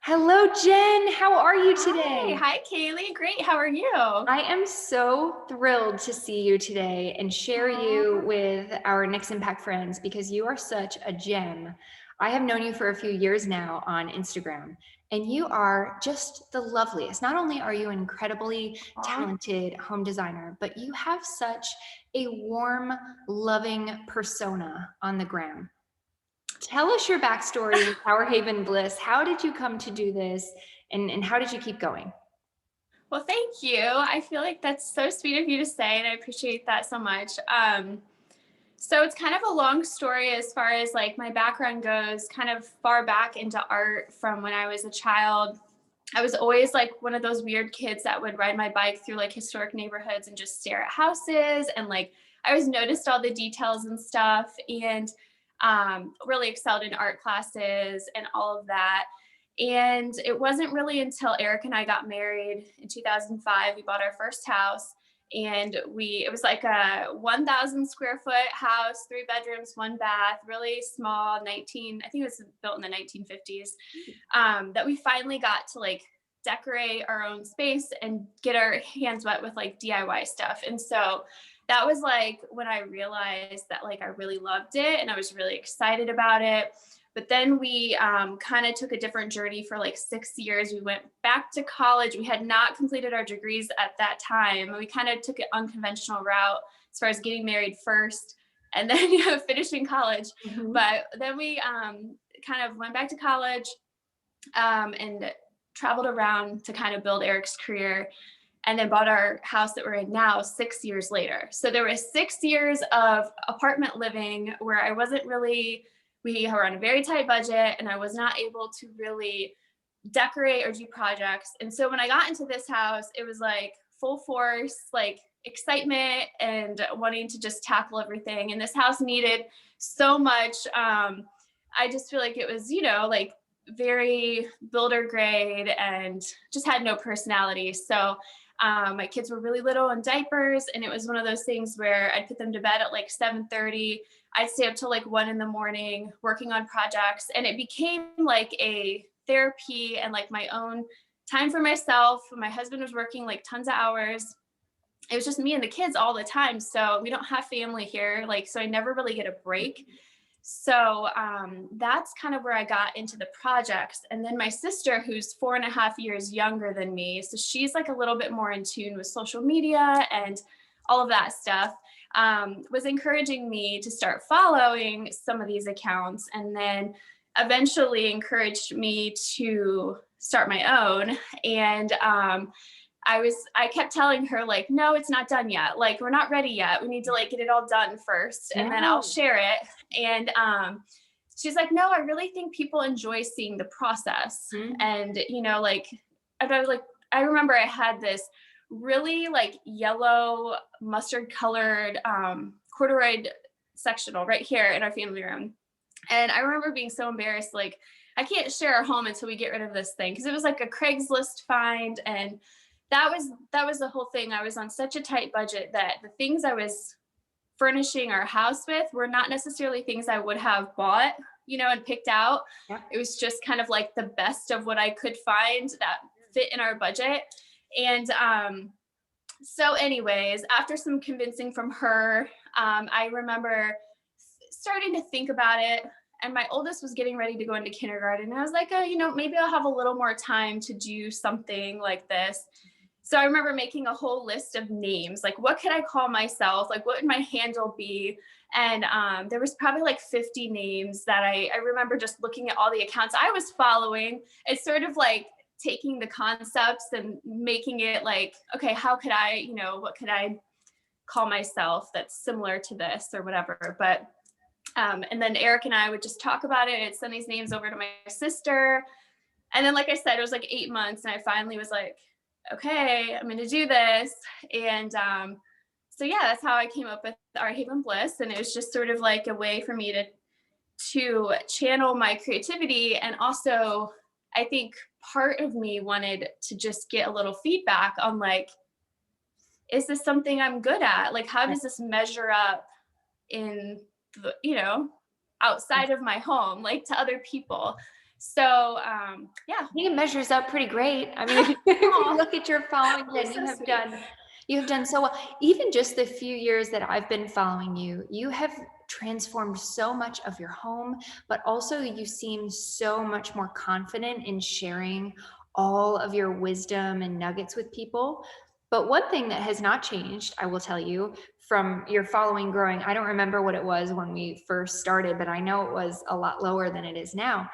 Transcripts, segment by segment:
Hello, Jen. How are you Hi, today? hi Kaylee. Great. How are you? I am so thrilled to see you today and share you Aw. with our Next Impact friends because you are such a gem. I have known you for a few years now on Instagram, and you are just the loveliest. Not only are you an incredibly Aw. talented home designer, but you have such a warm, loving persona on the gram. Tell us your backstory with Tower Haven Bliss. How did you come to do this, and how did you keep going? Well, thank you. I feel like that's so sweet of you to say, and I appreciate that so much. So it's kind of a long story as far as like my background goes, kind of far back into art from when I was a child. I was always like one of those weird kids that would ride my bike through like historic neighborhoods and just stare at houses. And like I always noticed all the details and stuff, and really excelled in art classes and all of that. And it wasn't really until Eric and I got married in 2005, we bought our first house. And it was like a 1,000 square foot house, 3 bedrooms, 1 bath, really small, I think it was built in the 1950s, that we finally got to like decorate our own space and get our hands wet with like DIY stuff. And so that was like when I realized that like I really loved it and I was really excited about it. But then we kind of took a different journey for like 6 years. We went back to college. We had not completed our degrees at that time. We kind of took an unconventional route as far as getting married first and then finishing college. Mhm. But then we kind of went back to college, and traveled around to kind of build Eric's career, and then bought our house that we're in now 6 years later. So there was 6 years of apartment living where we were on a very tight budget and I was not able to really decorate or do projects. And so when I got into this house, it was like full force, like excitement and wanting to just tackle everything. And this house needed so much. I just feel like it was, like very builder grade and just had no personality. So my kids were really little in diapers, and it was one of those things where I'd put them to bed at like 7:30. I'd stay up till like 1 in the morning working on projects, and it became like a therapy and like my own time for myself. My husband was working like tons of hours. It was just me and the kids all the time. So we don't have family here, like so I never really get a break. So that's kind of where I got into the projects. And then my sister, who's 4.5 years younger than me, so she's like a little bit more in tune with social media and all of that stuff, was encouraging me to start following some of these accounts, and then eventually encouraged me to start my own. And I kept telling her like, no, it's not done yet. Like, we're not ready yet. We need to like get it all done first, and then I'll Yeah. share it. And she's like, no, I really think people enjoy seeing the process. Mhm. And like, I was like, I remember I had this really like yellow mustard colored corduroy sectional right here in our family room. And I remember being so embarrassed, like, I can't share our home until we get rid of this thing, because it was like a Craigslist find. And that was the whole thing. I was on such a tight budget that the things I was furnishing our house with were not necessarily things I would have bought, and picked out. Yeah. It was just kind of like the best of what I could find that fit in our budget. And so anyways, after some convincing from her, I remember starting to think about it. And my oldest was getting ready to go into kindergarten. And I was like, oh, maybe I'll have a little more time to do something like this. So I remember making a whole list of names, like what could I call myself? Like what would my handle be? And there was probably like 50 names that I remember just looking at all the accounts I was following. It's sort of like taking the concepts and making it like, okay, how could I, what could I call myself that's similar to this or whatever. But and then Eric and I would just talk about it. I'd send these names over to my sister. And then, like I said, it was like 8 months. And I finally was like, okay, I'm going to do this. And so, yeah, that's how I came up with Our Haven Bliss. And it was just sort of like a way for me to channel my creativity. And also, I think part of me wanted to just get a little feedback on like, is this something I'm good at? Like, how does this measure up in the, outside of my home, like to other people? So yeah. I think it measures up pretty great. I mean, if you Aw, look at your following, you're then so sweet. you have done so well. Even just the few years that I've been following you, you have transformed so much of your home, but also you seem so much more confident in sharing all of your wisdom and nuggets with people. But one thing that has not changed, I will tell you, from your following growing, I don't remember what it was when we first started, but I know it was a lot lower than it is now.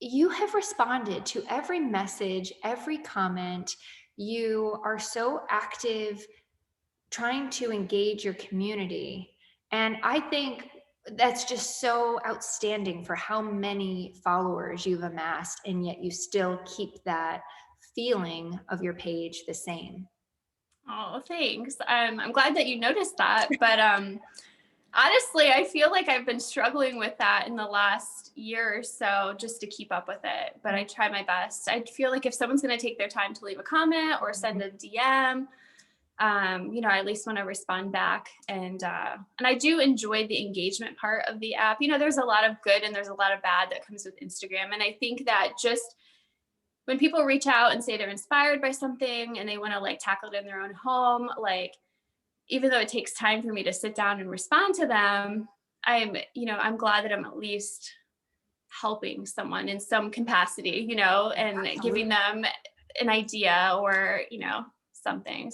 You have responded to every message, every comment. You are so active trying to engage your community. And I think that's just so outstanding for how many followers you've amassed, and yet you still keep that feeling of your page the same. Oh, thanks. I'm glad that you noticed that. But honestly, I feel like I've been struggling with that in the last year or so just to keep up with it. But I try my best. I feel like if someone's going to take their time to leave a comment or send a DM, I at least want to respond back. And I do enjoy the engagement part of the app. There's a lot of good and there's a lot of bad that comes with Instagram. And I think that just when people reach out and say they're inspired by something and they want to like tackle it in their own home, like even though it takes time for me to sit down and respond to them, I'm glad that I'm at least helping someone in some capacity, and giving Absolutely. them an idea or, something.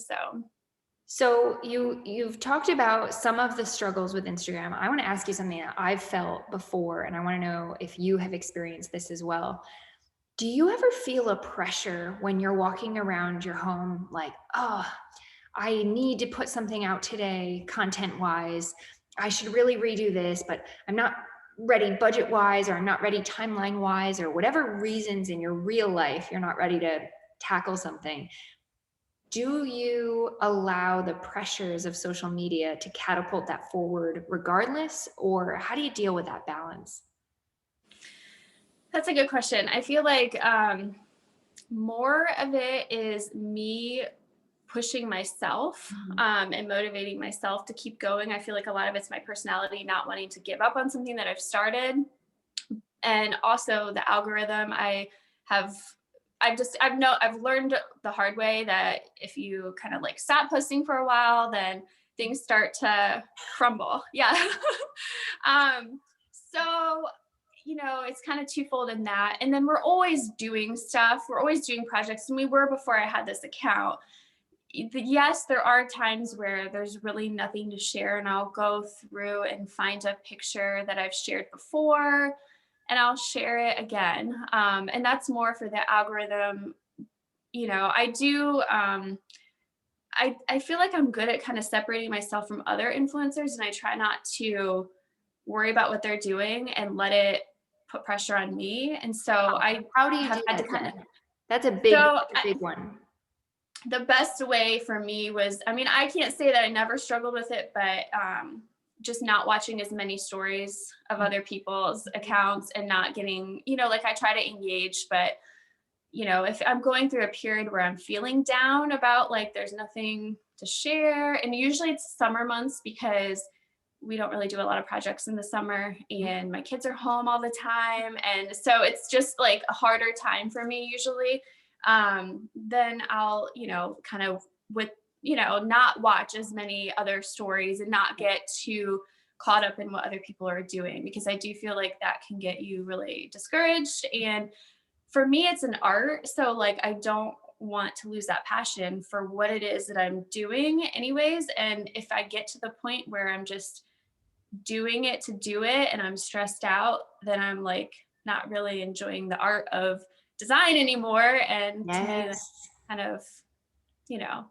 So you've talked about some of the struggles with Instagram. I want to ask you something that I've felt before, and I want to know if you have experienced this as well. Do you ever feel a pressure when you're walking around your home like, oh, I need to put something out today, content wise. I should really redo this, but I'm not ready budget wise, or I'm not ready timeline wise, or whatever reasons in your real life you're not ready to tackle something? Do you allow the pressures of social media to catapult that forward regardless, or how do you deal with that balance? That's a good question. I feel like more of it is me pushing myself Mhm. and motivating myself to keep going. I feel like a lot of it's my personality not wanting to give up on something that I've started. And also the algorithm, have I've learned the hard way that if you kind of like stop posting for a while, then things start to crumble. Yeah. So it's kind of twofold in that. And then we're always doing stuff. We're always doing projects. And we were before I had this account. Yes, there are times where there's really nothing to share, and I'll go through and find a picture that I've shared before and I'll share it again. And that's more for the algorithm. I do. I feel like I'm good at kind of separating myself from other influencers, and I try not to worry about what they're doing and let it put pressure on me. And so I How do you have do had to that kind of. then? That's So a big one. the best way for me was, I mean, I can't say that I never struggled with it, but just not watching as many stories of other people's accounts and not getting, like I try to engage, but if I'm going through a period where I'm feeling down about like there's nothing to share, and usually it's summer months because we don't really do a lot of projects in the summer and my kids are home all the time. And so it's just like a harder time for me usually. Then I'll, kind of with, not watch as many other stories and not get too caught up in what other people are doing, because I do feel like that can get you really discouraged. And for me, it's an art. So like, I don't want to lose that passion for what it is that I'm doing anyways. And if I get to the point where I'm just doing it to do it and I'm stressed out, then I'm like not really enjoying the art of design anymore. And to me, that's Yes. kind of, you know,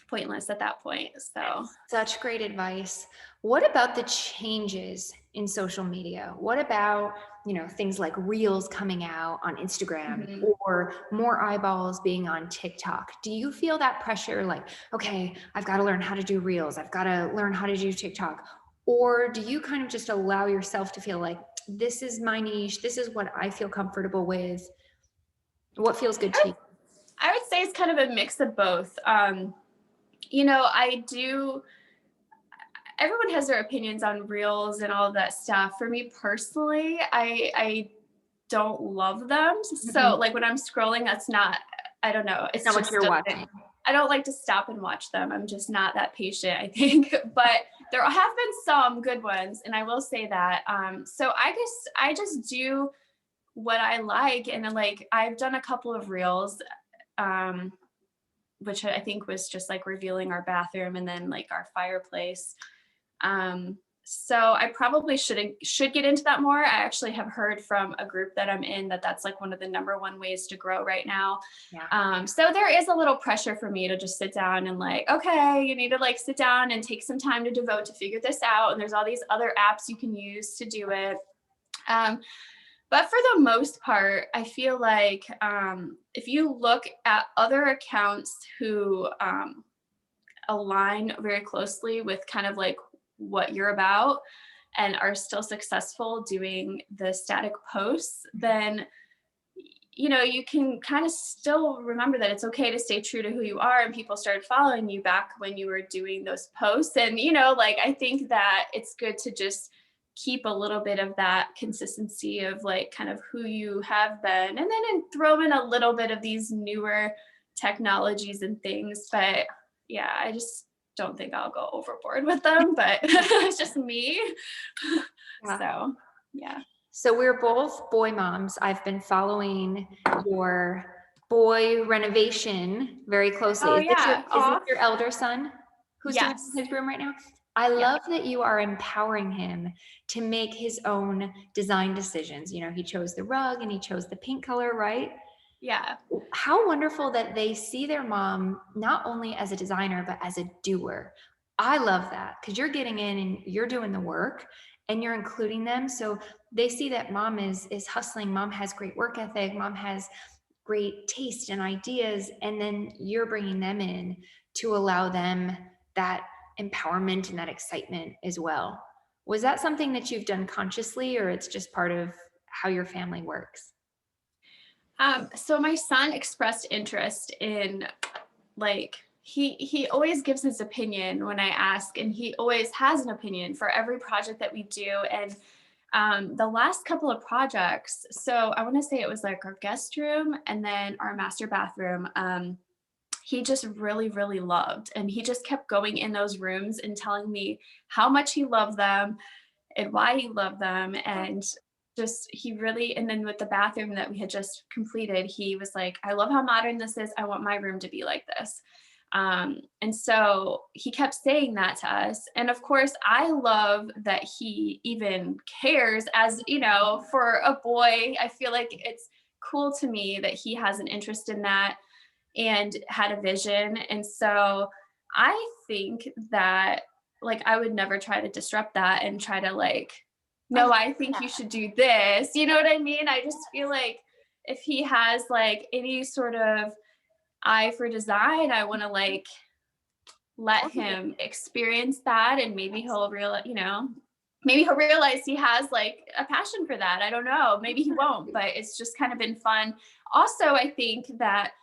pointless at that point. So, Such great advice. What about the changes in social media? What about, things like reels coming out on Instagram, mhm. or more eyeballs being on TikTok? Do you feel that pressure like, okay, I've got to learn how to do reels. I've got to learn how to do TikTok. Or do you kind of just allow yourself to feel like this is my niche, this is what I feel comfortable with? What feels good I to would, you? I would say it's kind of a mix of both. I do, everyone has their opinions on reels and all of that stuff. For me personally, I don't love them. So Mhm. like when I'm scrolling, that's not, I don't know. Not It's what just you're doesn't, watching. I don't like to stop and watch them. I'm just not that patient, I think. But there have been some good ones, and I will say that. So I guess I just do what I like, and like I've done a couple of reels, um, which I think was just like revealing our bathroom and then like our fireplace. So I probably should get into that more. I actually have heard from a group that I'm in that that's like one of the number one ways to grow right now. Yeah. So there is a little pressure for me to just sit down and like, okay, you need to like sit down and take some time to devote to figure this out. And there's all these other apps you can use to do it. Um, but for the most part, I feel like if you look at other accounts who align very closely with kind of like what you're about and are still successful doing the static posts, then you can kind of still remember that it's okay to stay true to who you are, and people started following you back when you were doing those posts. And like I think that it's good to just keep a little bit of that consistency of like kind of who you have been, and then throw in a little bit of these newer technologies and things. But yeah, I just don't think I'll go overboard with them, but it's just me. Yeah. So yeah. So we're both boy moms. I've been following your boy renovation very closely. Oh Is yeah. this Aw. your elder son who's doing Yes. his room right now? I Yeah. love that you are empowering him to make his own design decisions. He chose the rug and he chose the paint color, right? Yeah. How wonderful that they see their mom not only as a designer, but as a doer. I love that because you're getting in and you're doing the work and you're including them. So they see that mom is hustling. Mom has great work ethic. Mom has great taste and ideas. And then you're bringing them in to allow them that empowerment and that excitement as well. Was that something that you've done consciously, or it's just part of how your family works? So my son expressed interest in like he always gives his opinion when I ask, and he always has an opinion for every project that we do. And the last couple of projects, so I want to say it was like our guest room and then our master bathroom. He just really, really loved, and he just kept going in those rooms and telling me how much he loved them and why he loved them. And just he really, and then with the bathroom that we had just completed, he was like, I love how modern this is, I want my room to be like this. And so he kept saying that to us, and of course I love that he even cares, as for a boy. I feel like it's cool to me that he has an interest in that and had a vision. And so I think that like I would never try to disrupt that and try to like, I no, I think you should do this. You know what I mean? I just feel like if he has like any sort of eye for design, I want to like let him experience that, and maybe he'll realize, maybe he'll realize he has like a passion for that. I don't know. Maybe he won't, but it's just kind of been fun. Also, I think that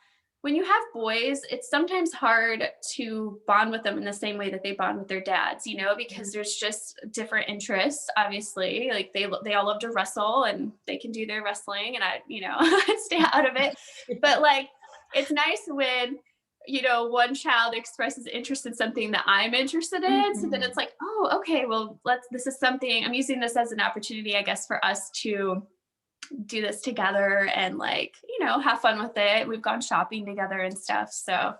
when you have boys, it's sometimes hard to bond with them in the same way that they bond with their dads, because there's just different interests, obviously. Like they all love to wrestle, and they can do their wrestling, and I, stay out of it. But like it's nice when one child expresses interest in something that I'm interested in. So then it's like, oh, okay, well, this is something, I'm using this as an opportunity, I guess, for us to do this together and like, have fun with it. We've gone shopping together and stuff. So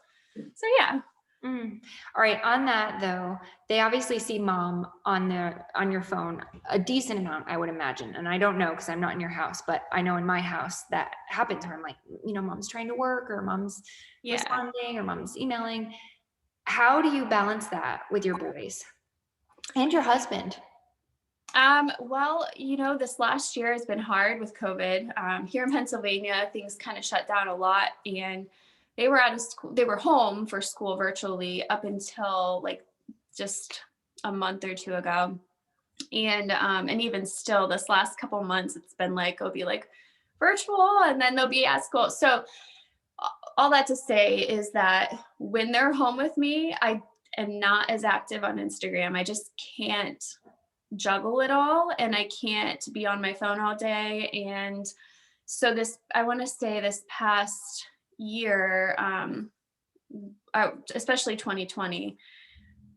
yeah. All right. On that though, they obviously see mom on your phone a decent amount, I would imagine. And I don't know because I'm not in your house, but I know in my house that happens where I'm like, mom's trying to work, or mom's Yeah. responding, or mom's emailing. How do you balance that with your boys and your husband? Well, this last year has been hard with COVID. Here in Pennsylvania, things kind of shut down a lot, and they were out of school. They were home for school virtually up until like just a month or two ago. And even still this last couple months, it's been like, it'll be like virtual and then they'll be at school. So all that to say is that when they're home with me, I am not as active on Instagram. I just can't juggle it all, and I can't be on my phone all day. And So I want to say this past year, especially 2020,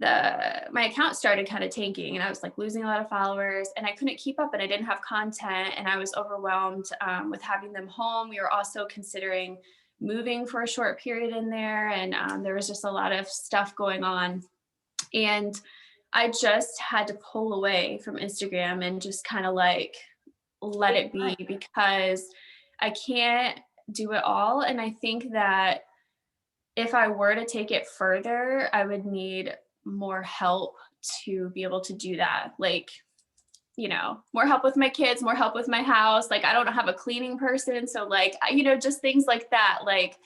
my account started kind of tanking, and I was like losing a lot of followers, and I couldn't keep up, and I didn't have content, and I was overwhelmed with having them home. We were also considering moving for a short period in there, and there was just a lot of stuff going on, and I just had to pull away from Instagram and just kind of like let it be, because I can't do it all. And I think that if I were to take it further, I would need more help to be able to do that. Like, more help with my kids, more help with my house. Like, I don't have a cleaning person. So like, just things like that. Like,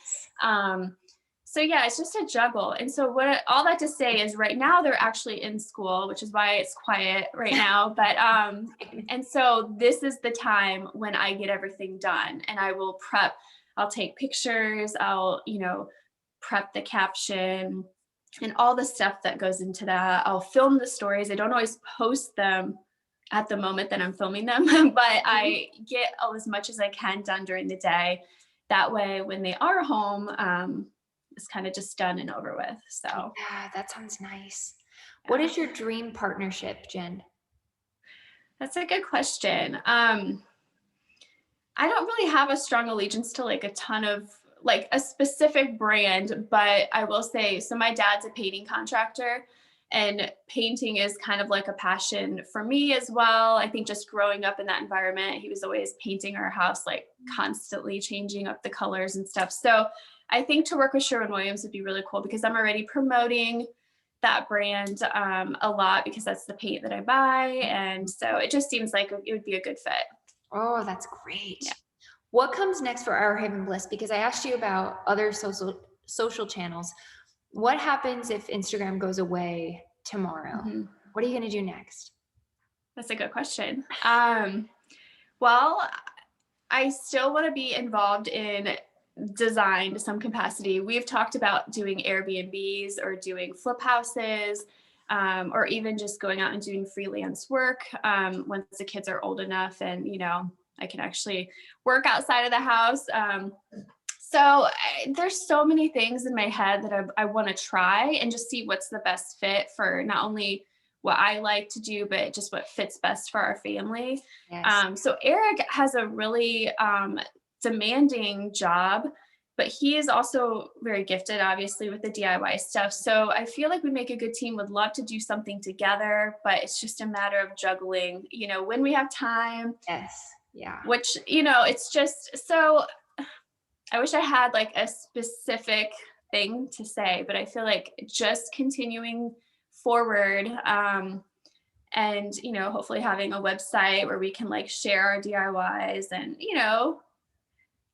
so yeah, it's just a juggle. And so all that to say is right now they're actually in school, which is why it's quiet right now. But, and so this is the time when I get everything done, and I will prep, I'll take pictures, I'll, prep the caption and all the stuff that goes into that. I'll film the stories. I don't always post them at the moment that I'm filming them, but I get as much as I can done during the day. That way, when they are home, it's kind of just done and over with. So Yeah, that sounds nice. yeah. What is your dream partnership, Jen? That's a good question. I don't really have a strong allegiance to like a ton of like a specific brand, but I will say, so my dad's a painting contractor, and painting is kind of like a passion for me as well. I think just growing up in that environment, he was always painting our house, like constantly changing up the colors and stuff. So I think to work with Sherwin-Williams would be really cool, because I'm already promoting that brand a lot, because that's the paint that I buy. And so it just seems like it would be a good fit. Oh, that's great. Yeah. What comes next for Our Haven Bliss? Because I asked you about other social channels. What happens if Instagram goes away tomorrow? Mm-hmm. What are you going to do next? That's a good question. Well, I still want to be involved in design to some capacity. We've talked about doing Airbnbs or doing flip houses, or even just going out and doing freelance work once the kids are old enough and, I can actually work outside of the house. So there's so many things in my head that I want to try and just see what's the best fit for not only what I like to do, but just what fits best for our family. Yes. So Eric has a really demanding job, but he is also very gifted, obviously, with the DIY stuff. So I feel like we make a good team, would love to do something together, but it's just a matter of juggling, when we have time. Yes. Yeah. Which, it's just, so I wish I had like a specific thing to say, but I feel like just continuing forward, and, hopefully having a website where we can like share our DIYs and,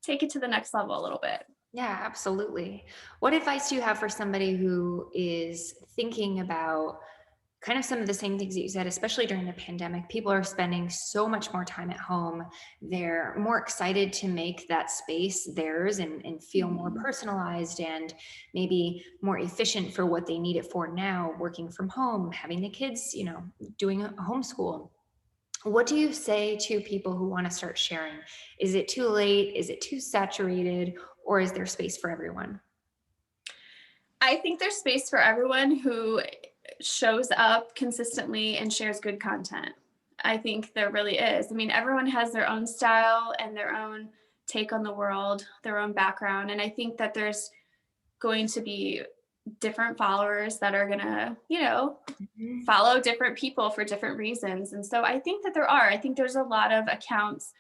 take it to the next level a little bit. Yeah, absolutely. What advice do you have for somebody who is thinking about kind of some of the same things that you said, especially during the pandemic? People are spending so much more time at home. They're more excited to make that space theirs and feel more personalized and maybe more efficient for what they need it for now, working from home, having the kids, doing a homeschool. What do you say to people who want to start sharing? Is it too late? Is it too saturated? Or is there space for everyone? I think there's space for everyone who shows up consistently and shares good content. I think there really is. I mean, everyone has their own style and their own take on the world, their own background. And I think that there's going to be different followers that are going to, follow different people for different reasons. And so I think that I think there's a lot of accounts.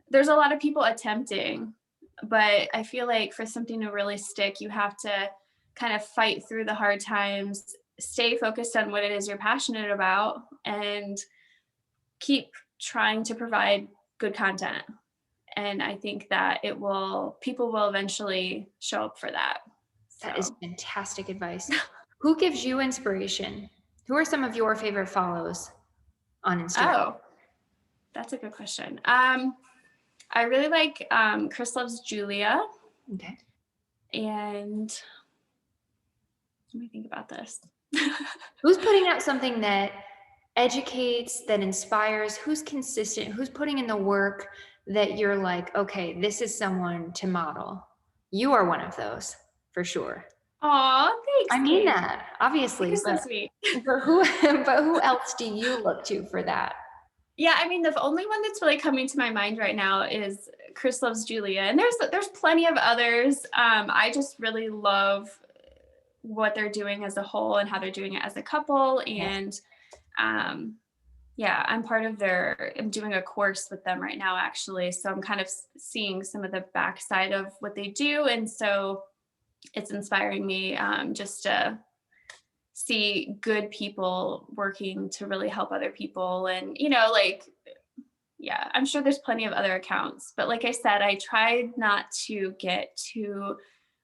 There's a lot of people attempting, but I feel like for something to really stick, you have to kind of fight through the hard times, stay focused on what it is you're passionate about, and keep trying to provide good content. And I think that people will eventually show up for that. That is fantastic advice. Who gives you inspiration? Who are some of your favorite follows on Instagram? Oh, that's a good question. I really like Chris Loves Julia. Okay. And let me think about this. Who's putting out something that educates, that inspires? Who's consistent? Who's putting in the work that you're like, okay, this is someone to model? You are one of those for sure. Aw, thanks, I mean Kate. that, obviously, You're so sweet. but who but who else do you look to for that? Yeah, I mean, the only one that's really coming to my mind right now is Chris Loves Julia, and there's plenty of others. I just really love what they're doing as a whole and how they're doing it as a couple. Yes. And um, yeah, I'm doing a course with them right now, actually. So I'm kind of seeing some of the backside of what they do. And so it's inspiring me just to see good people working to really help other people. And, like, yeah, I'm sure there's plenty of other accounts. But like I said, I tried not to get too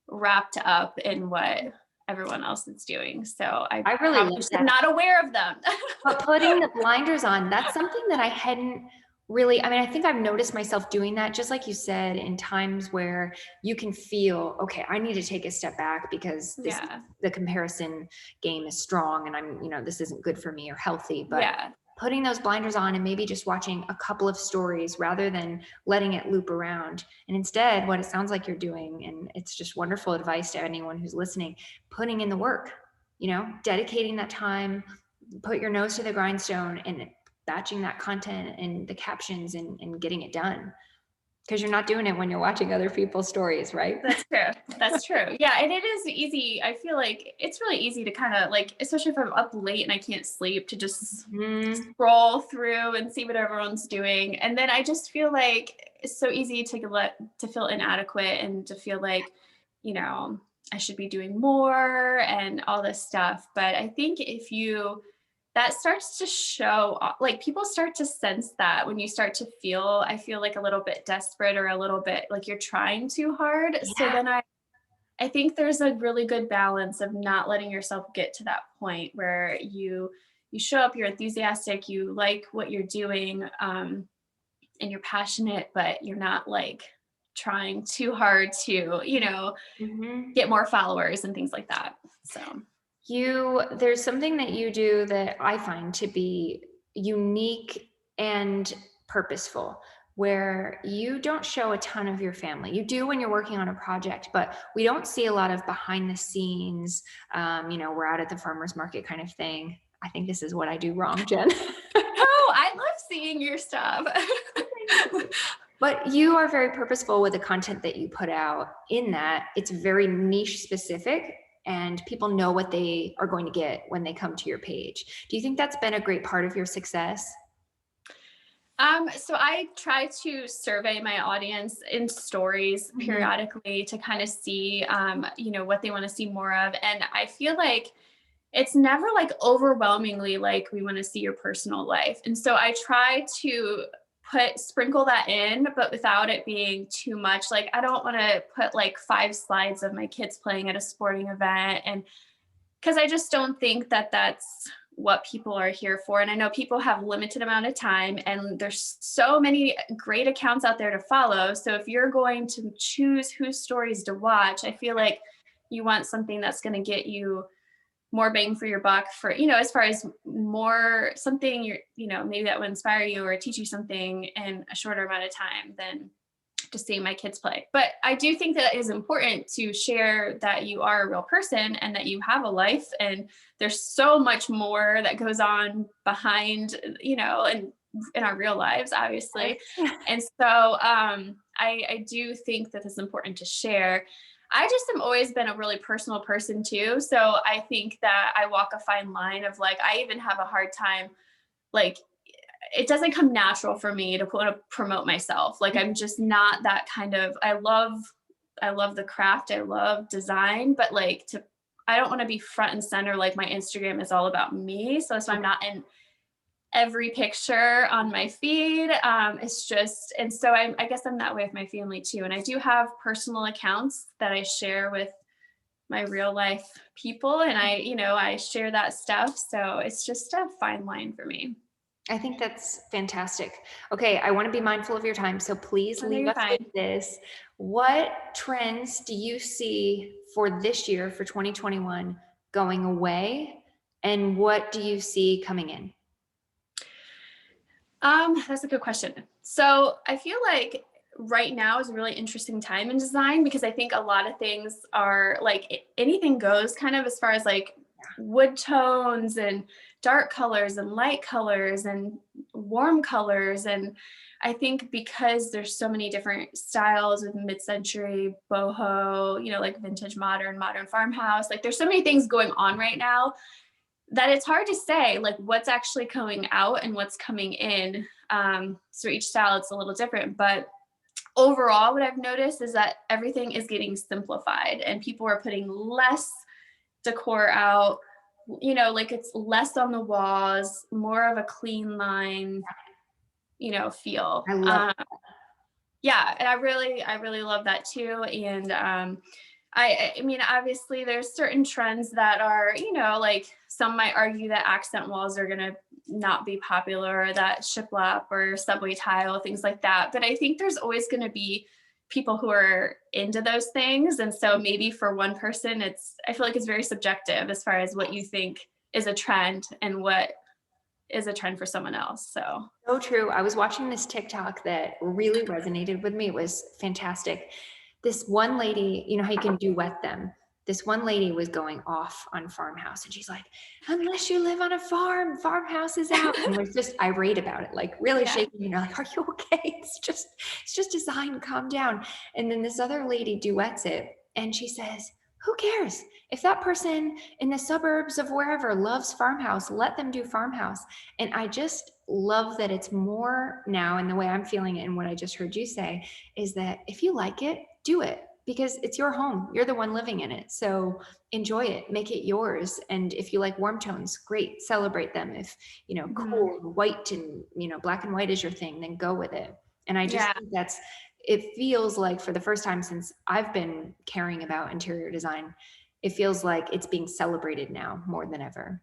wrapped up in what everyone else is doing. So I I really probably love should that. not aware of them. But putting the blinders on, that's something that I hadn't really, I mean, I think I've noticed myself doing that, just like you said, in times where you can feel, okay, I need to take a step back because Yeah. the comparison game is strong and this isn't good for me or healthy. But Yeah. putting those blinders on and maybe just watching a couple of stories rather than letting it loop around. And instead, what it sounds like you're doing, and it's just wonderful advice to anyone who's listening, putting in the work, dedicating that time, put your nose to the grindstone and batching that content and the captions and getting it done. Because you're not doing it when you're watching other people's stories, right? That's true. That's true. Yeah. And it is easy. I feel like it's really easy to kind of like, especially if I'm up late and I can't sleep, to just scroll through and see what everyone's doing. And then I just feel like it's so easy to feel inadequate and to feel like, I should be doing more and all this stuff. But I think that starts to show, like, people start to sense that when you start to feel, I feel like a little bit desperate or a little bit like you're trying too hard. Yeah. So then I think there's a really good balance of not letting yourself get to that point where you show up, you're enthusiastic, you like what you're doing, and you're passionate, but you're not like trying too hard to, get more followers and things like that. So There's something that you do that I find to be unique and purposeful, where you don't show a ton of your family. You do when you're working on a project, but we don't see a lot of behind the scenes, we're out at the farmer's market kind of thing. I think this is what I do wrong, Jen. oh, I love seeing your stuff. But you are very purposeful with the content that you put out, in that it's very niche specific and people know what they are going to get when they come to your page. Do you think that's been a great part of your success? So I try to survey my audience in stories periodically to kind of see, what they want to see more of. And I feel like it's never like overwhelmingly like, we want to see your personal life. And so I try to sprinkle that in, but without it being too much. Like, I don't want to put like 5 slides of my kids playing at a sporting event, and because I just don't think that that's what people are here for. And I know people have limited amount of time, and there's so many great accounts out there to follow. So if you're going to choose whose stories to watch, I feel like you want something that's going to get you more bang for your buck, for, as far as more something maybe that would inspire you or teach you something in a shorter amount of time than just seeing my kids play. But I do think that it is important to share that you are a real person and that you have a life, and there's so much more that goes on behind, and in our real lives, obviously. And so I do think that it's important to share. I just have always been a really personal person too. So I think that I walk a fine line of, like, I even have a hard time, like, it doesn't come natural for me to promote myself. Like, I'm just not that kind of, I love the craft. I love design, but I don't want to be front and center. Like, my Instagram is all about me. So I'm not in every picture on my feed. It's just, and so I guess I'm that way with my family too. And I do have personal accounts that I share with my real life people. And I share that stuff. So it's just a fine line for me. I think that's fantastic. Okay, I want to be mindful of your time, so please leave us with this. What trends do you see for this year, for 2021, going away, and what do you see coming in? That's a good question. So I feel like right now is a really interesting time in design because I think a lot of things are like anything goes kind of as far as like wood tones and dark colors and light colors and warm colors. And I think because there's so many different styles with mid-century boho, like vintage modern, modern farmhouse, like there's so many things going on right now that it's hard to say like what's actually coming out and what's coming in. So each style it's a little different, but overall what I've noticed is that everything is getting simplified and people are putting less decor out, like it's less on the walls, more of a clean line, feel. I love Yeah, and I really love that too. And I mean, obviously there's certain trends that are, like some might argue that accent walls are gonna not be popular, or that shiplap or subway tile, things like that. But I think there's always gonna be people who are into those things. And so maybe for one person, I feel like it's very subjective as far as what you think is a trend and what is a trend for someone else. So true. I was watching this TikTok that really resonated with me. It was fantastic. This one lady, you know how you can duet them. This one lady was going off on farmhouse and she's like, unless you live on a farm, farmhouse is out. And was just irate about it, like really Yeah. shaking. You're like, are you okay? It's just design, calm down. And then this other lady duets it and she says, who cares? If that person in the suburbs of wherever loves farmhouse, let them do farmhouse. And I just love that it's more now, and the way I'm feeling it and what I just heard you say is that if you like it, do it because it's your home. You're the one living in it. So enjoy it, make it yours. And if you like warm tones, great, celebrate them. If, cool, white and, black and white is your thing, then go with it. And I just think it feels like for the first time since I've been caring about interior design, it feels like it's being celebrated now more than ever.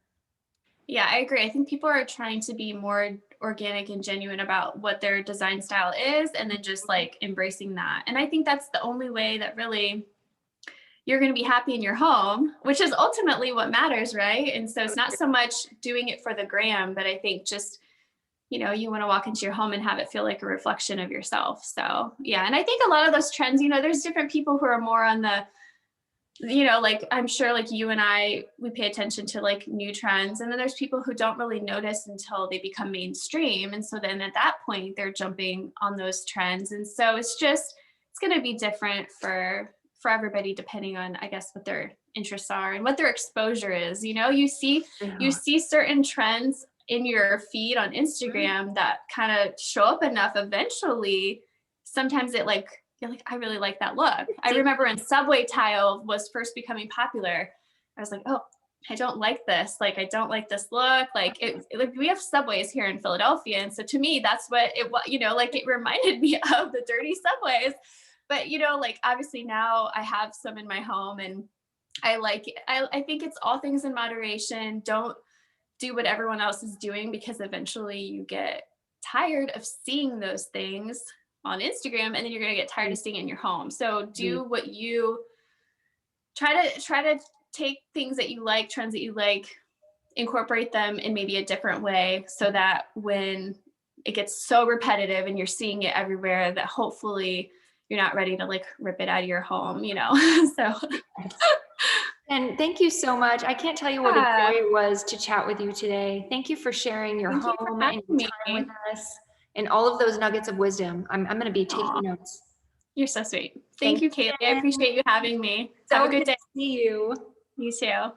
Yeah, I agree. I think people are trying to be more organic and genuine about what their design style is and then just like embracing that. And I think that's the only way that really you're going to be happy in your home, which is ultimately what matters, right? And so it's not so much doing it for the gram, but I think just, you want to walk into your home and have it feel like a reflection of yourself. So, yeah. And I think a lot of those trends, there's different people who are more on the like I'm sure like you and we pay attention to like new trends. And then there's people who don't really notice until they become mainstream. And so then at that point, they're jumping on those trends. And so it's going to be different for everybody, depending on, I guess, what their interests are and what their exposure is. You see certain trends in your feed on Instagram that kind of show up enough eventually. Sometimes you're like, I really like that look. I remember when subway tile was first becoming popular, I was like, oh, I don't like this. Like, I don't like this look. Like we have subways here in Philadelphia. And so to me, that's what it was, like it reminded me of the dirty subways. But, like obviously now I have some in my home and I like it. I think it's all things in moderation. Don't do what everyone else is doing because eventually you get tired of seeing those things on Instagram, and then you're going to get tired of seeing it in your home. So do what you try to take things that you like, trends that you like, incorporate them in maybe a different way so that when it gets so repetitive and you're seeing it everywhere, that hopefully you're not ready to like rip it out of your home, so. And thank you so much. I can't tell you what a joy it was to chat with you today. Thank you for sharing your home and your time with us and all of those nuggets of wisdom. I'm going to be taking notes. You're so sweet. Thank you, Kaylee. I appreciate you having me. Have a good day. See you. You too.